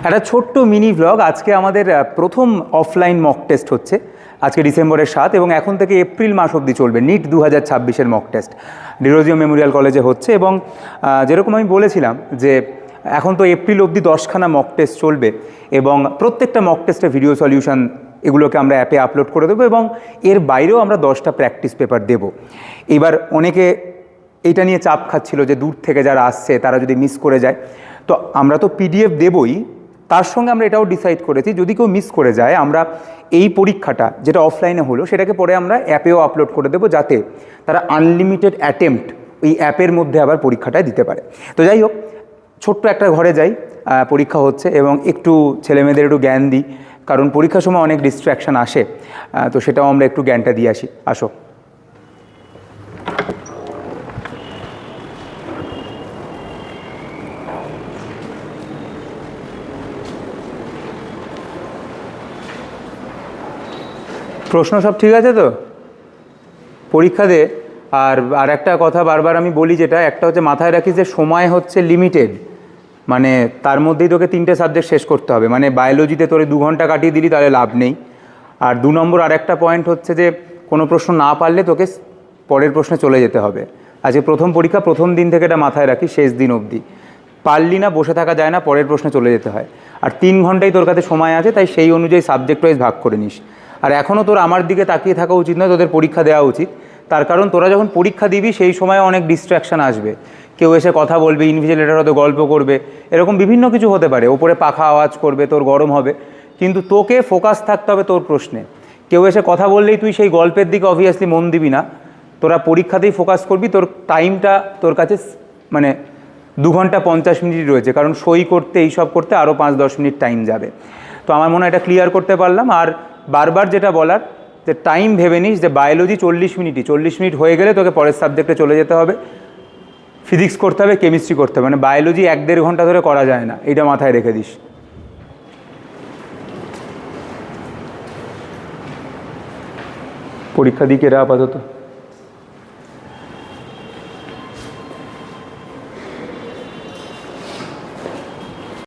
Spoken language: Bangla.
একটা ছোট্ট মিনি ভ্লগ। আজকে আমাদের প্রথম অফলাইন মক টেস্ট হচ্ছে। আজকে ডিসেম্বরের 7 এবং এখন থেকে এপ্রিল মাস অবধি চলবে নিট 2026-এর মক টেস্ট ডিরোজিও মেমোরিয়াল কলেজে হচ্ছে। এবং যেরকম আমি বলেছিলাম যে এখন তো এপ্রিল অবধি 10খানা মক টেস্ট চলবে এবং প্রত্যেকটা মক টেস্টের ভিডিও সলিউশন এগুলোকে আমরা অ্যাপে আপলোড করে দেবো এবং এর বাইরেও আমরা 10টা প্র্যাকটিস পেপার দেবো। এবার অনেকে এইটা নিয়ে চাপ খাচ্ছিল যে দূর থেকে যারা আসছে তারা যদি মিস করে যায়, তো আমরা তো পিডিএফ দেবই, তার সঙ্গে আমরা এটাও ডিসাইড করেছি যদি কেউ মিস করে যায় আমরা এই পরীক্ষাটা যেটা অফলাইনে হলো সেটাকে পরে আমরা অ্যাপেও আপলোড করে দেবো, যাতে তারা আনলিমিটেড অ্যাটেম্পট এই অ্যাপের মধ্যে আবার পরীক্ষাটায় দিতে পারে। তো যাই হোক, ছোট্ট একটা ঘরে যাই, পরীক্ষা হচ্ছে এবং একটু ছেলেমেয়েদের একটু জ্ঞান দিই, কারণ পরীক্ষার সময় অনেক ডিস্ট্র্যাকশান আসে, তো সেটাও আমরা একটু জ্ঞানটা দিয়ে আসি। আসো। প্রশ্ন সব ঠিক আছে তো? পরীক্ষা দে। আর একটা কথা বারবার আমি বলি, যেটা একটা হচ্ছে মাথায় রাখিস যে সময় হচ্ছে লিমিটেড, মানে তার মধ্যেই তোকে 3টে সাবজেক্ট শেষ করতে হবে। মানে বায়োলজিতে তোরে 2 ঘন্টা কাটিয়ে দিলি তাহলে লাভ নেই। আর 2 নম্বর আরেকটা পয়েন্ট হচ্ছে যে কোনো প্রশ্ন না পারলে তোকে পরের প্রশ্নে চলে যেতে হবে। আজকে প্রথম পরীক্ষা, প্রথম দিন থেকে এটা মাথায় রাখি, শেষ দিন অবধি পারলি না বসে থাকা যায় না, পরের প্রশ্নে চলে যেতে হয়। আর 3 ঘন্টাই তোর কাছে সময় আছে, তাই সেই অনুযায়ী সাবজেক্ট ওয়াইজ ভাগ করে নিস। আর এখনও তোর আমার দিকে তাকিয়ে থাকা উচিত নয়, তোদের পরীক্ষা দেওয়া উচিত। তার কারণ তোরা যখন পরীক্ষা দিবি সেই সময় অনেক ডিস্ট্র্যাকশান আসবে, কেউ এসে কথা বলবে, ইনভিজিলেটর হয়তো গল্প করবে, এরকম বিভিন্ন কিছু হতে পারে, ওপরে পাখা আওয়াজ করবে, তোর গরম হবে। কিন্তু তোকে ফোকাস থাকতে হবে তোর প্রশ্নে। কেউ এসে কথা বললেই তুই সেই গল্পের দিকে অবভিয়াসলি মন দিবি না, তোরা পরীক্ষাতেই ফোকাস করবি। তোর টাইমটা তোর কাছে মানে 2 ঘন্টা 50 মিনিট রয়েছে, কারণ সই করতে এইসব করতে আরও 5-10 মিনিট টাইম যাবে। তো আমার মনে হয় এটা ক্লিয়ার করতে পারলাম। আর বারবার যেটা বলার, যে টাইম ভেবে নিস যে বায়োলজি 40 মিনিটই, 40 মিনিট হয়ে গেলে তোকে পরের সাবজেক্টে চলে যেতে হবে। ফিজিক্স করতে হবে, কেমিস্ট্রি করতে হবে, মানে বায়োলজি 1-1.5 ঘন্টা ধরে করা যায় না, এটা মাথায় রেখে দিস। পরীক্ষা দিকে এরা আপাতত